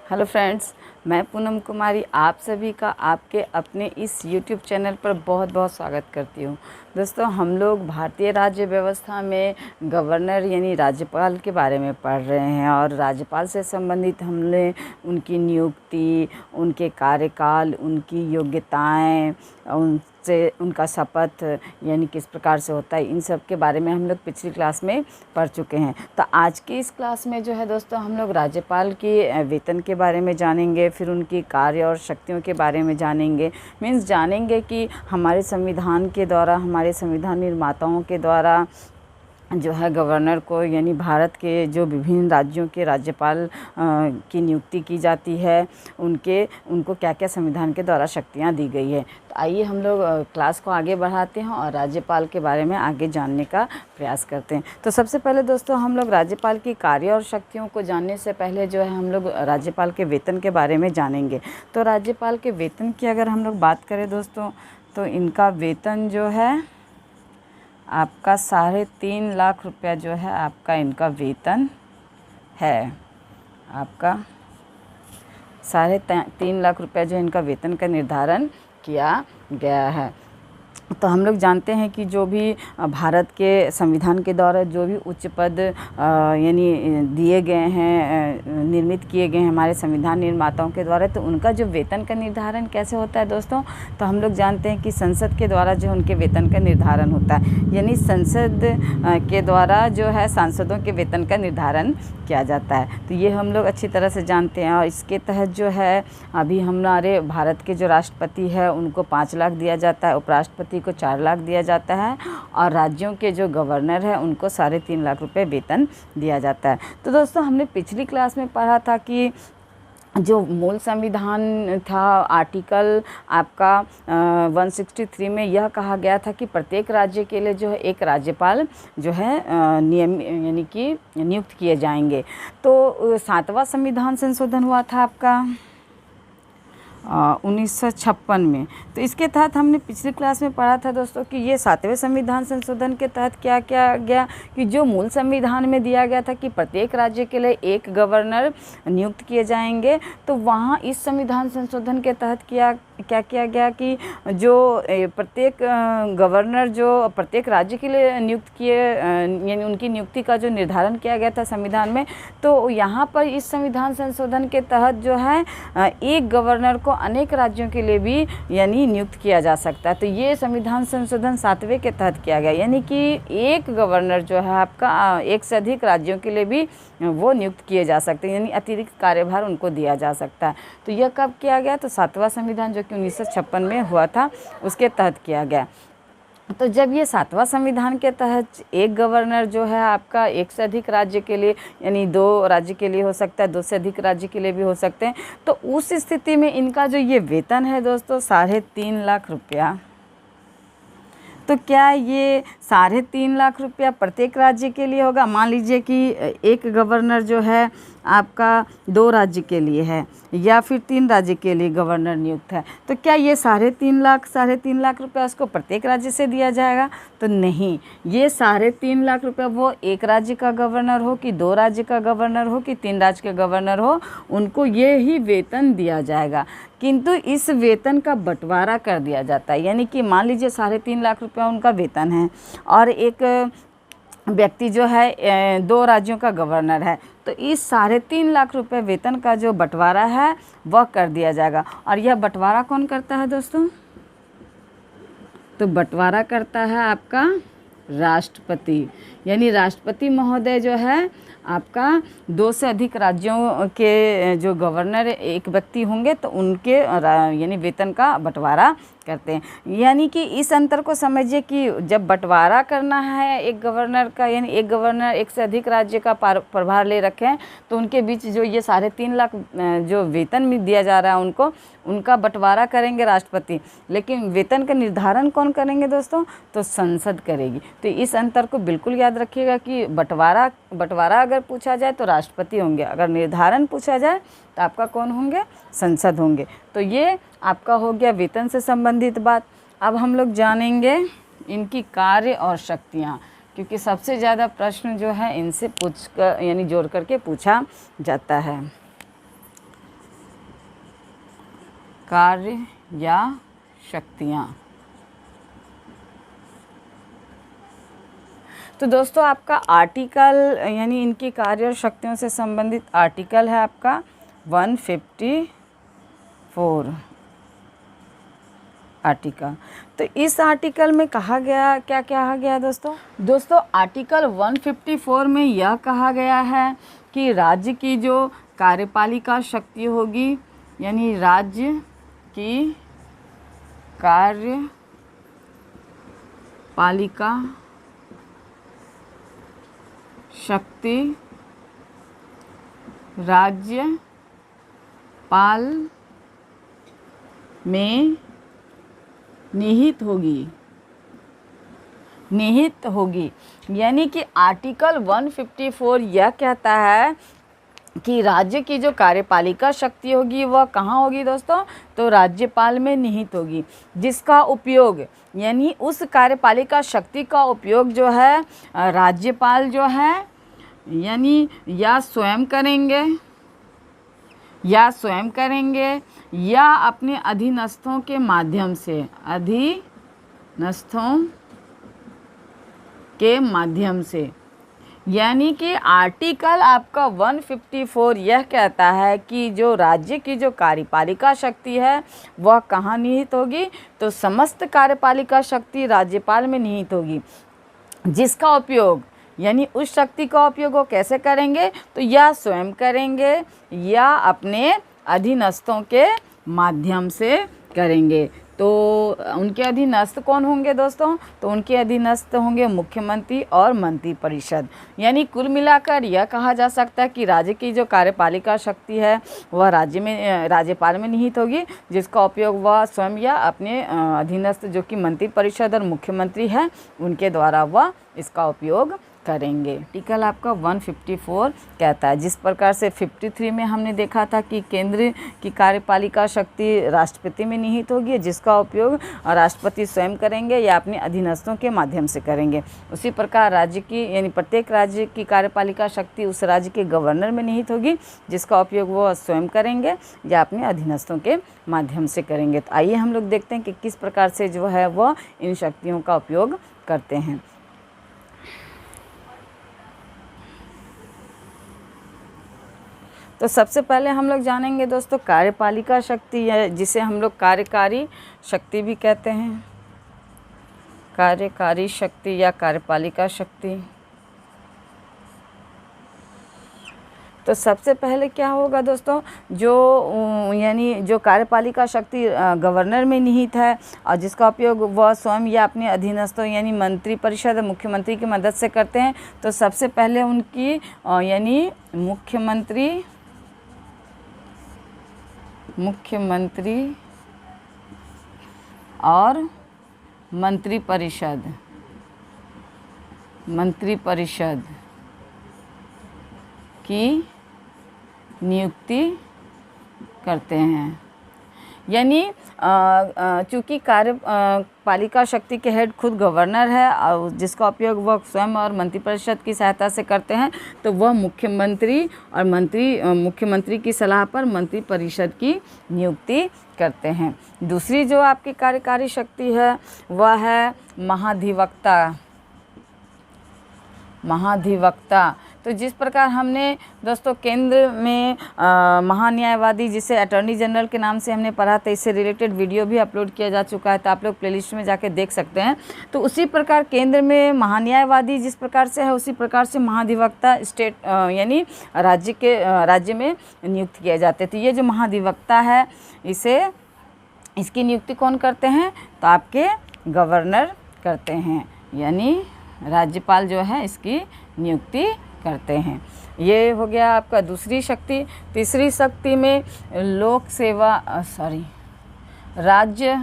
Hello friends, मैं पूनम कुमारी आप सभी का आपके अपने इस यूट्यूब चैनल पर बहुत बहुत स्वागत करती हूँ। दोस्तों, हम लोग भारतीय राज्य व्यवस्था में गवर्नर यानी राज्यपाल के बारे में पढ़ रहे हैं और राज्यपाल से संबंधित हमने उनकी नियुक्ति, उनके कार्यकाल, उनकी योग्यताएं, उनका शपथ यानी किस प्रकार से होता है, इन सब के बारे में हम लोग पिछली क्लास में पढ़ चुके हैं। तो आज की इस क्लास में जो है दोस्तों, हम लोग राज्यपाल की वेतन के बारे में जानेंगे, फिर उनकी कार्य और शक्तियों के बारे में जानेंगे। जानेंगे कि हमारे संविधान के द्वारा, हमारे संविधान निर्माताओं के द्वारा जो है गवर्नर को यानी भारत के जो विभिन्न राज्यों के राज्यपाल की नियुक्ति की जाती है, उनको क्या क्या संविधान के द्वारा शक्तियां दी गई है। तो आइए हम लोग क्लास को आगे बढ़ाते हैं और राज्यपाल के बारे में आगे जानने का प्रयास करते हैं। तो सबसे पहले दोस्तों, हम लोग राज्यपाल की कार्य और शक्तियों को जानने से पहले जो है हम लोग राज्यपाल के वेतन के बारे में जानेंगे। तो राज्यपाल के वेतन की अगर हम लोग बात करें दोस्तों, तो इनका वेतन जो है आपका 3.5 लाख रुपया जो है आपका इनका वेतन है। आपका 3.5 लाख रुपया जो इनका वेतन का निर्धारण किया गया है। तो हम लोग जानते हैं कि जो भी भारत के संविधान के द्वारा जो भी उच्च पद यानी दिए गए हैं, निर्मित किए गए हैं हमारे संविधान निर्माताओं के द्वारा, तो उनका जो वेतन का निर्धारण कैसे होता है दोस्तों, तो हम लोग जानते हैं कि संसद के द्वारा जो उनके वेतन का निर्धारण होता है, यानी संसद के द्वारा जो है सांसदों के वेतन का निर्धारण किया जाता है। तो ये हम लोग अच्छी तरह से जानते हैं और इसके तहत जो है अभी हमारे भारत के जो राष्ट्रपति है उनको 5 लाख दिया जाता है, उपराष्ट्रपति को 4 लाख दिया जाता है और राज्यों के जो गवर्नर है उनको 3.5 लाख रुपए वेतन दिया जाता है। तो दोस्तों, हमने पिछली क्लास में पढ़ा था कि जो मूल संविधान था, आर्टिकल आपका 163 में यह कहा गया था कि प्रत्येक राज्य के लिए जो है एक राज्यपाल जो है नियम यानी कि नियुक्त किए जाएंगे। तो 7वां संविधान संशोधन हुआ था आपका 1956 में। तो इसके तहत हमने पिछली क्लास में पढ़ा था दोस्तों कि ये 7वें संविधान संशोधन के तहत क्या किया गया कि जो मूल संविधान में दिया गया था कि प्रत्येक राज्य के लिए एक गवर्नर नियुक्त किए जाएंगे, तो वहाँ इस संविधान संशोधन के तहत क्या किया गया कि जो प्रत्येक गवर्नर जो प्रत्येक राज्य के लिए नियुक्त किए यानी उनकी नियुक्ति का जो निर्धारण किया गया था संविधान में, तो यहाँ पर इस संविधान संशोधन के तहत जो है एक गवर्नर को अनेक राज्यों के लिए भी यानी नियुक्त किया जा सकता है। तो ये संविधान संशोधन 7वें के तहत किया गया, यानी कि एक गवर्नर जो है आपका एक से अधिक राज्यों के लिए भी वो नियुक्त किए जा सकते हैं, यानी अतिरिक्त कार्यभार उनको दिया जा सकता है। तो यह कब किया गया? तो 7वां संविधान जो कि 1956 में हुआ था उसके तहत किया गया। तो जब ये 7वां संविधान के तहत एक गवर्नर जो है आपका एक से अधिक राज्य के लिए यानी 2 राज्य के लिए हो सकता है, 2 से अधिक राज्य के लिए भी हो सकते हैं, तो उस स्थिति में इनका जो ये वेतन है दोस्तों 3.5 लाख रुपया। तो क्या ये 3.5 लाख रुपया प्रत्येक राज्य के लिए होगा? मान लीजिए कि एक गवर्नर जो है आपका 2 राज्य के लिए है या फिर 3 राज्य के लिए गवर्नर नियुक्त है, तो क्या ये 3.5 लाख रुपया उसको प्रत्येक राज्य से दिया जाएगा? तो नहीं, ये 3.5 लाख रुपया वो एक राज्य का गवर्नर हो कि 2 राज्य का गवर्नर हो कि 3 राज्य के गवर्नर हो, उनको ये ही वेतन दिया जाएगा। किंतु इस वेतन का बंटवारा कर दिया जाता है, यानी कि मान लीजिए 3.5 लाख रुपया उनका वेतन है और एक व्यक्ति जो है 2 राज्यों का गवर्नर है, तो इस 3.5 लाख रुपए वेतन का जो बंटवारा है वह कर दिया जाएगा। और यह बंटवारा कौन करता है दोस्तों? तो बंटवारा करता है आपका राष्ट्रपति, यानी राष्ट्रपति महोदय जो है आपका 2 से अधिक राज्यों के जो गवर्नर एक व्यक्ति होंगे तो उनके यानी वेतन का बंटवारा करते हैं। यानी कि इस अंतर को समझिए कि जब बंटवारा करना है एक गवर्नर का, यानी एक गवर्नर एक से अधिक राज्य का प्रभार ले रखे हैं, तो उनके बीच जो ये 3.5 लाख जो वेतन भी दिया जा रहा है उनका बंटवारा करेंगे राष्ट्रपति, लेकिन वेतन का निर्धारण कौन करेंगे दोस्तों? तो संसद करेगी। तो इस अंतर को बिल्कुल याद रखिएगा कि बंटवारा अगर पूछा जाए तो राष्ट्रपति होंगे, अगर निर्धारण पूछा जाए तो आपका कौन होंगे? संसद होंगे। तो ये आपका हो गया वेतन से संबंधित बात। अब हम लोग जानेंगे इनकी कार्य और शक्तियाँ, क्योंकि सबसे ज़्यादा प्रश्न जो है इनसे पूछ कर यानी जोड़ करके पूछा जाता है। कार्य या शक्तियाँ। तो दोस्तों आपका आर्टिकल यानी इनकी कार्य और शक्तियों से संबंधित आर्टिकल है आपका 154 आर्टिकल। तो इस आर्टिकल में कहा गया क्या कहा गया दोस्तों आर्टिकल 154 में यह कहा गया है कि राज्य की जो कार्यपालिका शक्ति होगी, यानी राज्य की कार्यपालिका शक्ति राज्यपाल में निहित होगी। यानी कि आर्टिकल 154 यह कहता है कि राज्य की जो कार्यपालिका शक्ति होगी वह कहाँ होगी दोस्तों, तो राज्यपाल में निहित होगी, जिसका उपयोग यानी उस कार्यपालिका शक्ति का उपयोग जो है राज्यपाल जो है यानी या स्वयं करेंगे या अपने अधीनस्थों के माध्यम से। यानी कि आर्टिकल आपका 154 यह कहता है कि जो राज्य की जो कार्यपालिका शक्ति है वह कहाँ निहित होगी, तो समस्त कार्यपालिका शक्ति राज्यपाल में निहित होगी, जिसका उपयोग यानी उस शक्ति का उपयोग वो कैसे करेंगे, तो या स्वयं करेंगे या अपने अधीनस्थों के माध्यम से करेंगे। तो उनके अधीनस्थ कौन होंगे दोस्तों, तो उनके अधीनस्थ होंगे मुख्यमंत्री और मंत्रिपरिषद। यानी कुल मिलाकर यह कहा जा सकता है कि राज्य की जो कार्यपालिका शक्ति है वह राज्यपाल में निहित होगी, जिसका उपयोग वह स्वयं या अपने अधीनस्थ जो कि मंत्रिपरिषद और मुख्यमंत्री है उनके द्वारा वह इसका उपयोग करेंगे। आर्टिकल आपका 154 कहता है, जिस प्रकार से 53 में हमने देखा था कि केंद्र की कार्यपालिका शक्ति राष्ट्रपति में निहित होगी, जिसका उपयोग राष्ट्रपति स्वयं करेंगे या अपने अधीनस्थों के माध्यम से करेंगे। उसी प्रकार राज्य की यानी प्रत्येक राज्य की कार्यपालिका शक्ति उस राज्य के गवर्नर में निहित होगी, जिसका उपयोग वो स्वयं करेंगे या अपने अधीनस्थों के माध्यम से करेंगे। तो आइए हम लोग देखते हैं कि किस प्रकार से जो है वह इन शक्तियों का उपयोग करते हैं। तो सबसे पहले हम लोग जानेंगे दोस्तों कार्यपालिका शक्ति, जिसे हम लोग कार्यकारी शक्ति भी कहते हैं, कार्यकारी शक्ति या कार्यपालिका शक्ति। तो सबसे पहले क्या होगा दोस्तों, यानी जो कार्यपालिका शक्ति गवर्नर में निहित है और जिसका उपयोग वह स्वयं या अपने अधीनस्थों यानी मंत्रिपरिषद और मुख्यमंत्री की मदद से करते हैं। तो सबसे पहले उनकी यानी मुख्यमंत्री और मंत्रिपरिषद की नियुक्ति करते हैं। यानी चूँकि कार्यपालिका शक्ति के हेड खुद गवर्नर है और जिसका उपयोग वह स्वयं और मंत्रिपरिषद की सहायता से करते हैं, तो वह मुख्यमंत्री की सलाह पर मंत्रिपरिषद की नियुक्ति करते हैं। दूसरी जो आपकी कार्यकारी शक्ति है वह है महाधिवक्ता। तो जिस प्रकार हमने दोस्तों केंद्र में महान्यायवादी जिसे अटॉर्नी जनरल के नाम से हमने पढ़ा था, इससे रिलेटेड वीडियो भी अपलोड किया जा चुका है, तो आप लोग प्लेलिस्ट में जाके देख सकते हैं। तो उसी प्रकार केंद्र में महान्यायवादी जिस प्रकार से है उसी प्रकार से महाधिवक्ता स्टेट यानी राज्य में नियुक्त किए जाते थे। ये जो महाधिवक्ता है इसकी नियुक्ति कौन करते हैं, तो आपके गवर्नर करते हैं, यानी राज्यपाल जो है इसकी नियुक्ति करते हैं। ये हो गया आपका दूसरी शक्ति। तीसरी शक्ति में राज्य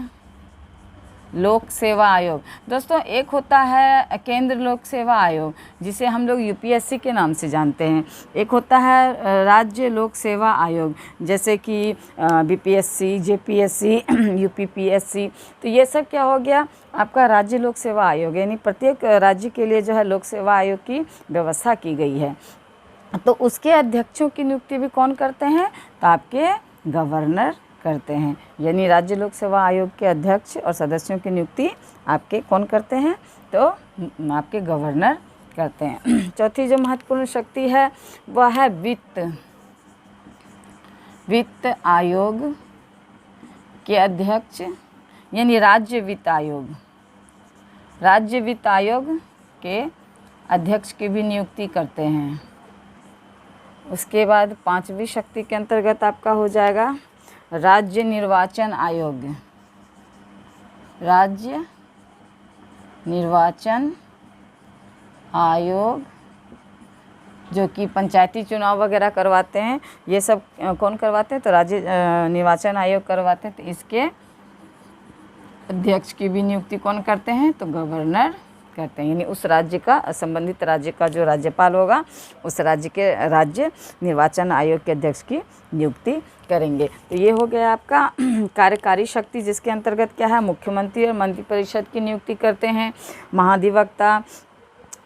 लोक सेवा आयोग। दोस्तों एक होता है केंद्र लोक सेवा आयोग जिसे हम लोग यूपीएससी के नाम से जानते हैं, एक होता है राज्य लोक सेवा आयोग जैसे कि बीपीएससी, जेपीएससी, यूपीपीएससी। तो ये सब क्या हो गया आपका राज्य लोक सेवा आयोग, यानी प्रत्येक राज्य के लिए जो है लोक सेवा आयोग की व्यवस्था की गई है। तो उसके अध्यक्षों की नियुक्ति भी कौन करते हैं, तो आपके गवर्नर करते हैं। यानी राज्य लोक सेवा आयोग के अध्यक्ष और सदस्यों की नियुक्ति आपके कौन करते हैं? तो आपके गवर्नर करते हैं। चौथी जो महत्वपूर्ण शक्ति है वह है वित्त आयोग के अध्यक्ष, यानी राज्य वित्त आयोग के अध्यक्ष की भी नियुक्ति करते हैं। उसके बाद पांचवी शक्ति के अंतर्गत आपका हो जाएगा राज्य निर्वाचन आयोग, जो कि पंचायती चुनाव वगैरह करवाते हैं। ये सब कौन करवाते हैं? तो राज्य निर्वाचन आयोग करवाते हैं। तो इसके अध्यक्ष की भी नियुक्ति कौन करते हैं? तो गवर्नर करते हैं। यानी उस राज्य का, संबंधित राज्य का जो राज्यपाल होगा उस राज्य के राज्य निर्वाचन आयोग के अध्यक्ष की नियुक्ति करेंगे। तो ये हो गया आपका कार्यकारी शक्ति, जिसके अंतर्गत क्या है? मुख्यमंत्री और मंत्रिपरिषद की नियुक्ति करते हैं। महाधिवक्ता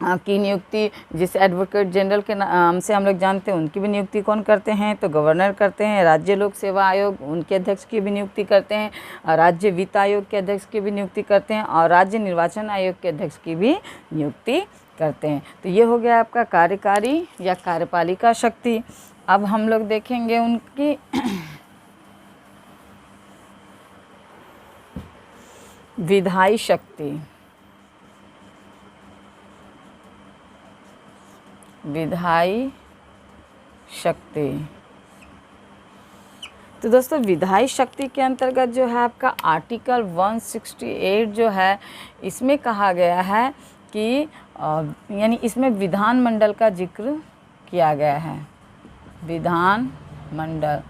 की नियुक्ति, जिसे एडवोकेट जनरल के नाम से हम लोग जानते हैं, उनकी भी नियुक्ति कौन करते हैं? तो गवर्नर करते हैं। राज्य लोक सेवा आयोग, उनके अध्यक्ष की भी नियुक्ति करते हैं। राज्य वित्त आयोग के अध्यक्ष की भी नियुक्ति करते हैं और राज्य निर्वाचन आयोग के अध्यक्ष की भी नियुक्ति करते हैं। तो ये हो गया आपका कार्यकारी या कार्यपालिका शक्ति। अब हम लोग देखेंगे उनकी विधायी शक्ति। तो दोस्तों विधायी शक्ति के अंतर्गत जो है आपका आर्टिकल 168 जो है, इसमें कहा गया है कि यानी इसमें विधानमंडल का जिक्र किया गया है। विधानमंडल,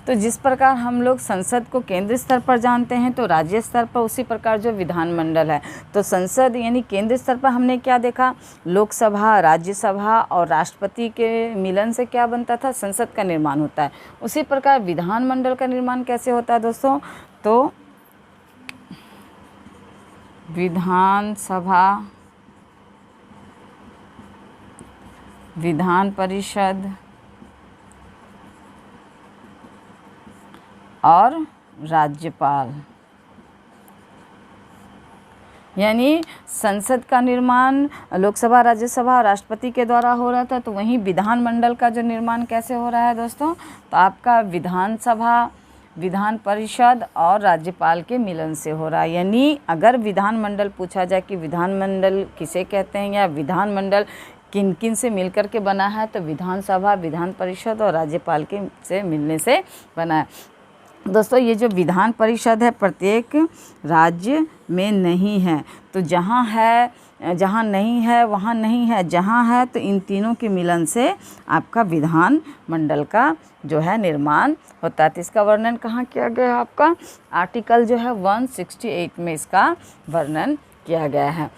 तो जिस प्रकार हम लोग संसद को केंद्र स्तर पर जानते हैं, तो राज्य स्तर पर उसी प्रकार जो विधानमंडल है, तो संसद यानी केंद्र स्तर पर हमने क्या देखा? लोकसभा, राज्यसभा और राष्ट्रपति के मिलन से क्या बनता था? संसद का निर्माण होता है। उसी प्रकार विधानमंडल का निर्माण कैसे होता है दोस्तों? तो विधानसभा, विधान परिषद और राज्यपाल, यानी संसद का निर्माण लोकसभा, राज्यसभा और राष्ट्रपति के द्वारा हो रहा था। तो वहीं विधानमंडल का जो निर्माण कैसे हो रहा है दोस्तों? तो आपका विधानसभा, विधान परिषद और राज्यपाल के मिलन से हो रहा है। यानी अगर विधानमंडल पूछा जाए कि विधानमंडल किसे कहते हैं या विधानमंडल किन किन से मिलकर के बना है, तो विधानसभा, विधान परिषद और राज्यपाल के से मिलने से बना है। दोस्तों ये जो विधान परिषद है प्रत्येक राज्य में नहीं है, तो जहाँ है, जहाँ नहीं है वहाँ नहीं है, जहाँ है तो इन तीनों के मिलन से आपका विधान मंडल का जो है निर्माण होता है। तो इसका वर्णन कहाँ किया गया है? आपका आर्टिकल जो है 168 में इसका वर्णन किया गया है।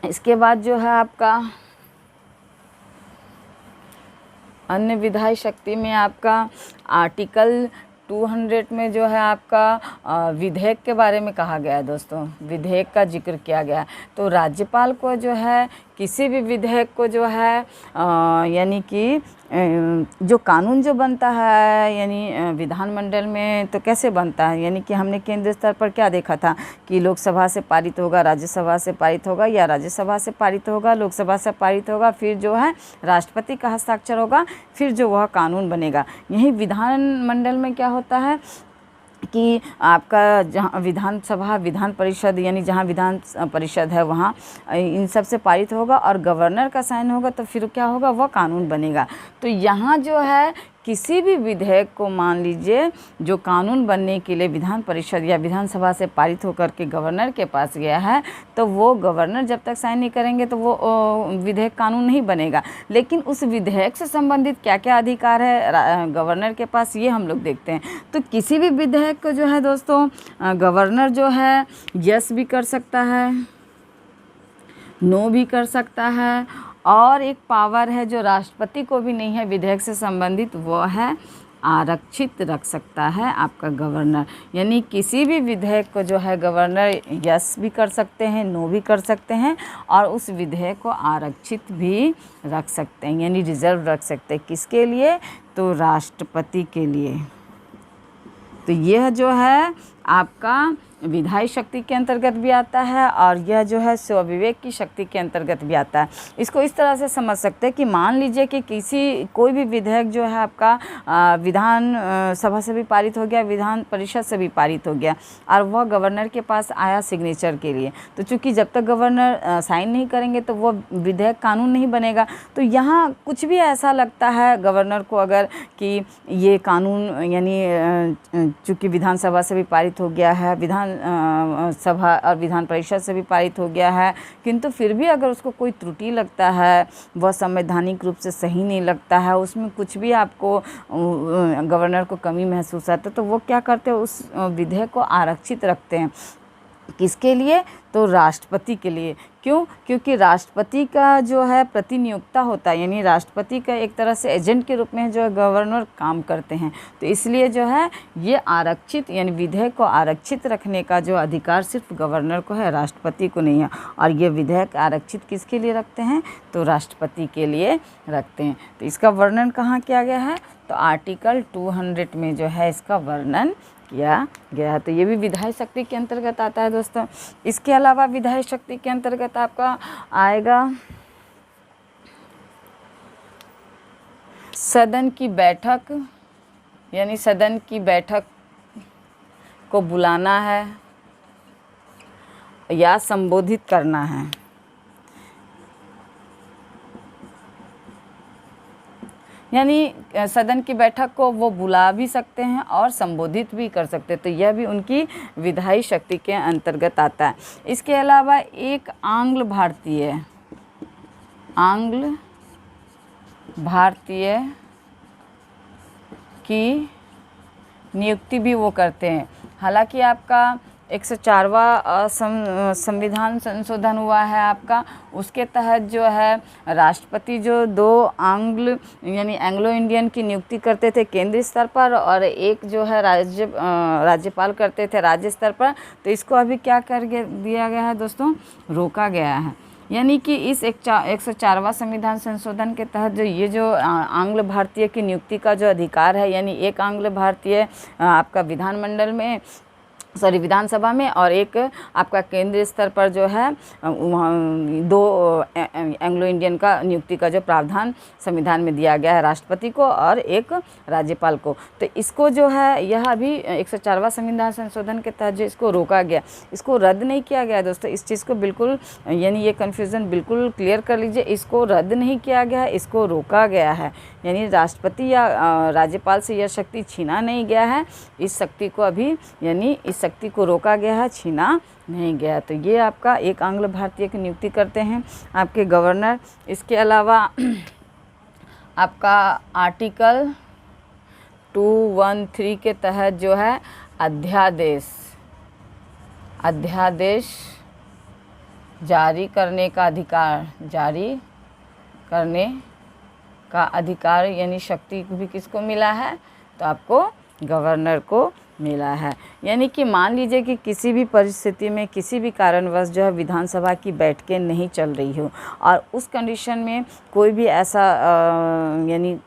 इसके बाद जो है आपका अन्य विधायी शक्ति में आपका आर्टिकल 200 में जो है आपका विधेयक के बारे में कहा गया है दोस्तों, विधेयक का जिक्र किया गया है। तो राज्यपाल को जो है किसी भी विधेयक को जो है यानी कि जो कानून जो बनता है यानी विधानमंडल में तो कैसे बनता है, यानी कि हमने केंद्र स्तर पर क्या देखा था कि लोकसभा से पारित होगा, राज्यसभा से पारित होगा या राज्यसभा से पारित होगा, लोकसभा से पारित होगा, फिर जो है राष्ट्रपति का हस्ताक्षर होगा, फिर जो वह कानून बनेगा। यही विधानमंडल में क्या होता है कि आपका जहाँ विधानसभा, विधान परिषद यानी जहाँ विधान परिषद है वहाँ इन सब से पारित होगा और गवर्नर का साइन होगा, तो फिर क्या होगा? वह कानून बनेगा। तो यहाँ जो है किसी भी विधेयक को मान लीजिए जो कानून बनने के लिए विधान परिषद या विधानसभा से पारित होकर के गवर्नर के पास गया है, तो वो गवर्नर जब तक साइन नहीं करेंगे तो वो विधेयक कानून नहीं बनेगा। लेकिन उस विधेयक से संबंधित क्या क्या अधिकार है गवर्नर के पास, ये हम लोग देखते हैं। तो किसी भी विधेयक को जो है दोस्तों गवर्नर जो है यस भी कर सकता है, नो भी कर सकता है, और एक पावर है जो राष्ट्रपति को भी नहीं है विधेयक से संबंधित, वो है आरक्षित रख सकता है आपका गवर्नर। यानी किसी भी विधेयक को जो है गवर्नर यस भी कर सकते हैं, नो भी कर सकते हैं, और उस विधेयक को आरक्षित भी रख सकते हैं, यानी रिजर्व रख सकते हैं। किसके लिए? तो राष्ट्रपति के लिए। तो यह जो है आपका विधायी शक्ति के अंतर्गत भी आता है और यह जो है स्वविवेक की शक्ति के अंतर्गत भी आता है। इसको इस तरह से समझ सकते हैं कि मान लीजिए कि कोई भी विधेयक जो है आपका विधान सभा से भी पारित हो गया, विधान परिषद से भी पारित हो गया और वह गवर्नर के पास आया सिग्नेचर के लिए। तो चूँकि जब तक गवर्नर साइन नहीं करेंगे तो वो विधेयक कानून नहीं बनेगा। तो यहाँ कुछ भी ऐसा लगता है गवर्नर को अगर कि ये कानून यानी चूँकि विधानसभा से भी पारित हो गया है, विधान सभा और विधान परिषद से भी पारित हो गया है, किंतु फिर भी अगर उसको कोई त्रुटि लगता है, वह संवैधानिक रूप से सही नहीं लगता है, उसमें कुछ भी आपको गवर्नर को कमी महसूस आता है, तो वो क्या करते हैं, उस विधेयक को आरक्षित रखते हैं। किसके लिए? तो राष्ट्रपति के लिए। क्यों? क्योंकि राष्ट्रपति का जो है प्रतिनियुक्ता होता है, यानी राष्ट्रपति का एक तरह से एजेंट के रूप में जो है गवर्नर काम करते हैं। तो इसलिए जो है ये आरक्षित यानी विधेयक को आरक्षित रखने का जो अधिकार सिर्फ गवर्नर को है, राष्ट्रपति को नहीं है। और ये विधेयक आरक्षित किसके लिए रखते हैं? तो राष्ट्रपति के लिए रखते हैं। तो इसका वर्णन कहाँ किया गया है? तो आर्टिकल 200 में जो है इसका वर्णन किया गया है। तो ये भी विधायी शक्ति के अंतर्गत आता है दोस्तों। इसके अलावा विधायी शक्ति के अंतर्गत आपका आएगा सदन की बैठक, यानी सदन की बैठक को बुलाना है या संबोधित करना है। यानी सदन की बैठक को वो बुला भी सकते हैं और संबोधित भी कर सकते हैं। तो यह भी उनकी विधायी शक्ति के अंतर्गत आता है। इसके अलावा एक आंग्ल भारतीय की नियुक्ति भी वो करते हैं। हालांकि आपका 104वां संविधान संशोधन हुआ है आपका, उसके तहत जो है राष्ट्रपति जो 2 आंग्ल यानी एंग्लो इंडियन की नियुक्ति करते थे केंद्रीय स्तर पर और एक जो है राज्यपाल करते थे राज्य स्तर पर। तो इसको अभी क्या कर दिया गया है दोस्तों? रोका गया है। यानी कि इस 104वां संविधान संशोधन के तहत जो आंग्ल भारतीय की नियुक्ति का जो अधिकार है, यानी एक आंग्ल भारतीय आपका विधानसभा में और एक आपका केंद्रीय स्तर पर जो है 2 एंग्लो इंडियन का नियुक्ति का जो प्रावधान संविधान में दिया गया है राष्ट्रपति को और एक राज्यपाल को। तो इसको जो है यह अभी 104वां संविधान संशोधन के तहत जो इसको रोका गया, इसको रद्द नहीं किया गया दोस्तों। इस चीज़ को बिल्कुल यानी ये कन्फ्यूज़न बिल्कुल क्लियर कर लीजिए। इसको रद्द नहीं किया गया है, इसको रोका गया है। यानी राष्ट्रपति या राज्यपाल से यह शक्ति छीना नहीं गया है, इस शक्ति को अभी यानी इस शक्ति को रोका गया है, छीना नहीं गया। तो ये आपका एक आंग्ल भारतीय की नियुक्ति करते हैं आपके गवर्नर। इसके अलावा आपका आर्टिकल 213 के तहत जो है अध्यादेश जारी करने का अधिकार यानी शक्ति भी किसको मिला है? तो आपको गवर्नर को मिला है। यानी कि मान लीजिए कि किसी भी परिस्थिति में किसी भी कारणवश जो है विधानसभा की बैठकें नहीं चल रही हो और उस कंडीशन में कोई भी ऐसा यानी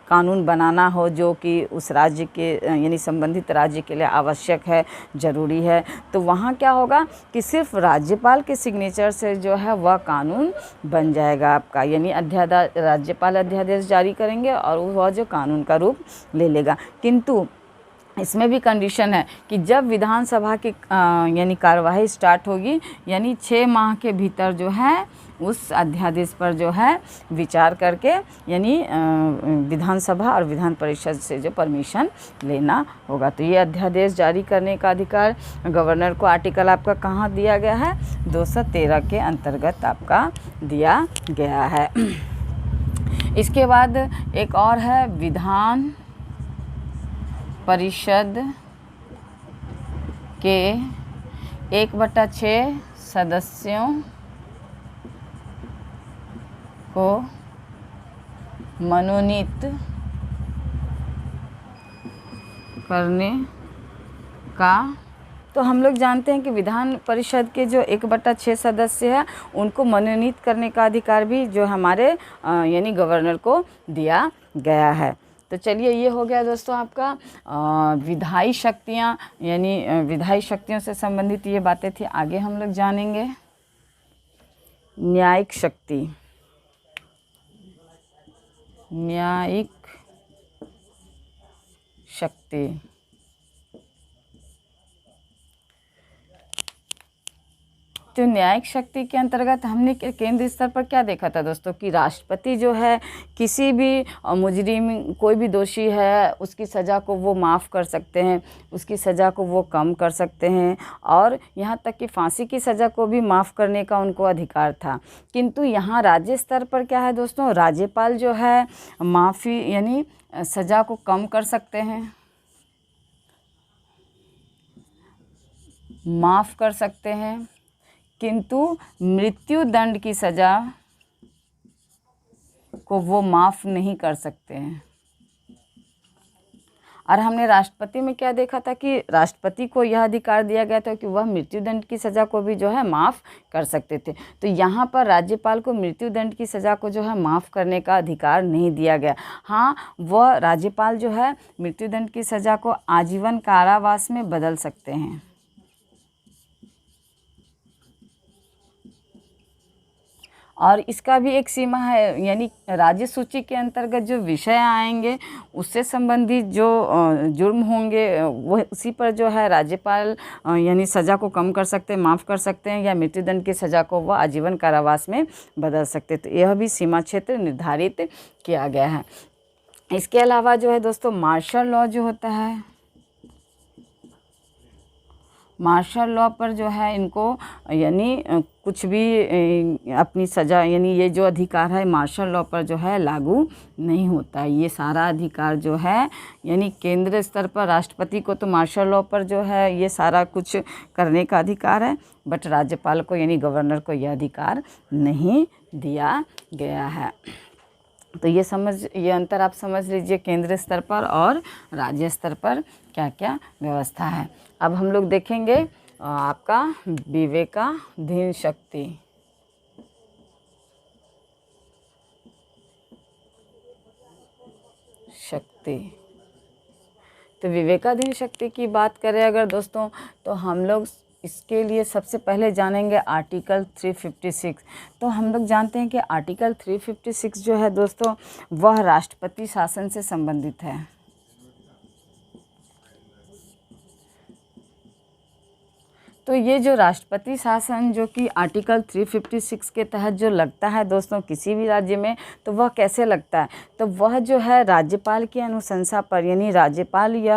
कानून बनाना हो जो कि उस राज्य के यानी संबंधित राज्य के लिए आवश्यक है, ज़रूरी है, तो वहाँ क्या होगा कि सिर्फ राज्यपाल के सिग्नेचर से जो है वह कानून बन जाएगा आपका। यानी राज्यपाल अध्यादेश जारी करेंगे और वह जो कानून का रूप ले लेगा। किंतु इसमें भी कंडीशन है कि जब विधानसभा की यानी कार्यवाही स्टार्ट होगी, यानी 6 माह के भीतर जो है उस अध्यादेश पर जो है विचार करके यानी विधानसभा और विधान परिषद से जो परमिशन लेना होगा। तो ये अध्यादेश जारी करने का अधिकार गवर्नर को आर्टिकल आपका कहाँ दिया गया है? 213 के अंतर्गत आपका दिया गया है। इसके बाद एक और है विधान परिषद के 1/6 सदस्यों को मनोनीत करने का। तो हम लोग जानते हैं कि विधान परिषद के जो 1/6 सदस्य हैं उनको मनोनीत करने का अधिकार भी जो हमारे यानी गवर्नर को दिया गया है। तो चलिए, ये हो गया दोस्तों आपका विधायी शक्तियाँ, यानी विधायी शक्तियों से संबंधित ये बातें थी। आगे हम लोग जानेंगे न्यायिक शक्ति। न्यायिक शक्ति तो न्यायिक शक्ति के अंतर्गत हमने केंद्र स्तर पर क्या देखा था दोस्तों, कि राष्ट्रपति जो है किसी भी मुजरिम, कोई भी दोषी है, उसकी सज़ा को वो माफ़ कर सकते हैं, उसकी सज़ा को वो कम कर सकते हैं, और यहाँ तक कि फांसी की सज़ा को भी माफ़ करने का उनको अधिकार था। किंतु यहाँ राज्य स्तर पर क्या है दोस्तों, राज्यपाल जो है माफ़ी यानी सज़ा को कम कर सकते हैं, माफ़ कर सकते हैं, किंतु मृत्यु दंड की सज़ा को वो माफ़ नहीं कर सकते हैं। और हमने राष्ट्रपति में क्या देखा था, कि राष्ट्रपति को यह अधिकार दिया गया था कि वह मृत्युदंड की सज़ा को भी जो है माफ़ कर सकते थे। तो यहाँ पर राज्यपाल को मृत्युदंड की सज़ा को जो है माफ़ करने का अधिकार नहीं दिया गया। हाँ, वह राज्यपाल जो है मृत्युदंड की सज़ा को आजीवन कारावास में बदल सकते हैं। और इसका भी एक सीमा है, यानी राज्य सूची के अंतर्गत जो विषय आएंगे उससे संबंधित जो जुर्म होंगे वह उसी पर जो है राज्यपाल यानी सज़ा को कम कर सकते हैं, माफ़ कर सकते हैं, या मृत्युदंड की सज़ा को वह आजीवन कारावास में बदल सकते हैं। तो यह भी सीमा क्षेत्र निर्धारित किया गया है। इसके अलावा जो है दोस्तों मार्शल लॉ जो होता है, मार्शल लॉ पर जो है इनको यानी कुछ भी अपनी सज़ा, यानी ये जो अधिकार है मार्शल लॉ पर जो है लागू नहीं होता है। ये सारा अधिकार जो है यानी केंद्र स्तर पर राष्ट्रपति को तो मार्शल लॉ पर जो है ये सारा कुछ करने का अधिकार है, बट राज्यपाल को यानी गवर्नर को यह अधिकार नहीं दिया गया है। तो ये अंतर आप समझ लीजिए केंद्र स्तर पर और राज्य स्तर पर क्या क्या व्यवस्था है। अब हम लोग देखेंगे आपका विवेकाधीन शक्ति। तो विवेकाधीन शक्ति की बात करें अगर दोस्तों, तो हम लोग इसके लिए सबसे पहले जानेंगे आर्टिकल 356। तो हम लोग जानते हैं कि आर्टिकल 356 जो है दोस्तों वह राष्ट्रपति शासन से संबंधित है। तो ये जो राष्ट्रपति शासन जो कि आर्टिकल 356 के तहत जो लगता है दोस्तों किसी भी राज्य में, तो वह कैसे लगता है, तो वह जो है राज्यपाल की अनुशंसा पर, यानी राज्यपाल यह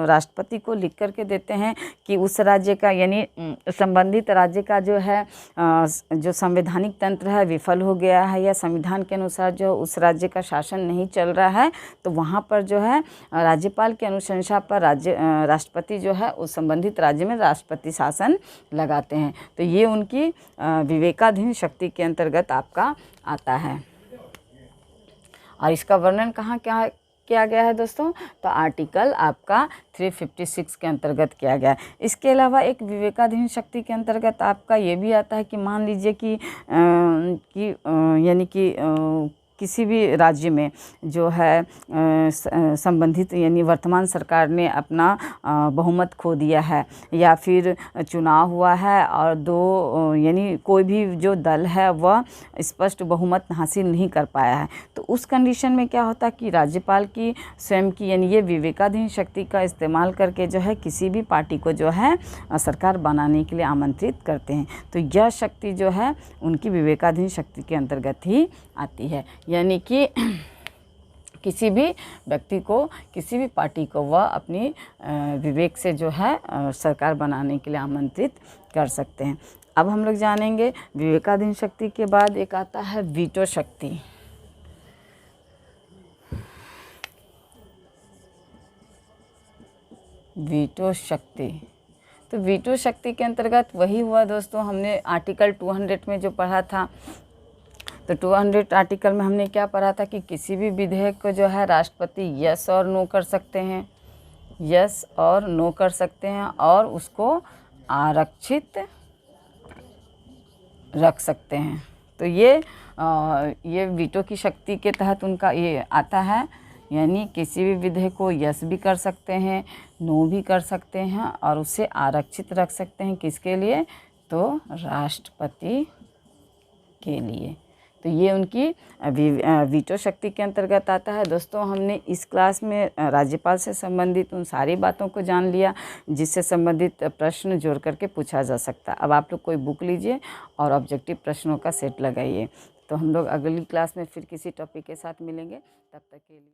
राष्ट्रपति को लिख करके देते हैं कि उस राज्य का यानी संबंधित राज्य का जो है जो संवैधानिक तंत्र है विफल हो गया है, या संविधान के अनुसार जो उस राज्य का शासन नहीं चल रहा है, तो वहाँ पर जो है राज्यपाल की अनुशंसा पर राष्ट्रपति जो है उस संबंधित राज्य में राष्ट्रपति शासन लगाते हैं। तो ये उनकी विवेकाधीन शक्ति के अंतर्गत आपका आता है। और इसका वर्णन कहाँ क्या किया गया है दोस्तों, तो आर्टिकल आपका 356 के अंतर्गत किया गया है। इसके अलावा एक विवेकाधीन शक्ति के अंतर्गत आपका ये भी आता है कि मान लीजिए कि यानी कि किसी भी राज्य में जो है संबंधित यानी वर्तमान सरकार ने अपना बहुमत खो दिया है, या फिर चुनाव हुआ है और यानी कोई भी जो दल है वह स्पष्ट बहुमत हासिल नहीं कर पाया है, तो उस कंडीशन में क्या होता है कि राज्यपाल की स्वयं की यानी ये विवेकाधीन शक्ति का इस्तेमाल करके जो है किसी भी पार्टी को जो है सरकार बनाने के लिए आमंत्रित करते हैं। तो यह शक्ति जो है उनकी विवेकाधीन शक्ति के अंतर्गत ही आती है, यानी कि किसी भी व्यक्ति को, किसी भी पार्टी को वह अपनी विवेक से जो है सरकार बनाने के लिए आमंत्रित कर सकते हैं। अब हम लोग जानेंगे विवेकाधीन शक्ति के बाद एक आता है वीटो शक्ति। वीटो शक्ति, तो वीटो शक्ति के अंतर्गत वही हुआ दोस्तों, हमने आर्टिकल 200 में जो पढ़ा था, तो 200 आर्टिकल में हमने क्या पढ़ा था कि किसी भी विधेयक को जो है राष्ट्रपति यस और नो कर सकते हैं, यस और नो कर सकते हैं, और उसको आरक्षित रख सकते हैं। तो ये वीटो की शक्ति के तहत उनका ये आता है यानी किसी भी विधेयक को यस भी कर सकते हैं, नो भी कर सकते हैं और उसे आरक्षित रख सकते हैं। किसके लिए? तो राष्ट्रपति के लिए। तो ये उनकी वीटो शक्ति के अंतर्गत आता है। दोस्तों, हमने इस क्लास में राज्यपाल से संबंधित उन सारी बातों को जान लिया जिससे संबंधित प्रश्न जोड़ करके पूछा जा सकता है। अब आप लोग कोई बुक लीजिए और ऑब्जेक्टिव प्रश्नों का सेट लगाइए। तो हम लोग अगली क्लास में फिर किसी टॉपिक के साथ मिलेंगे। तब तक के लिए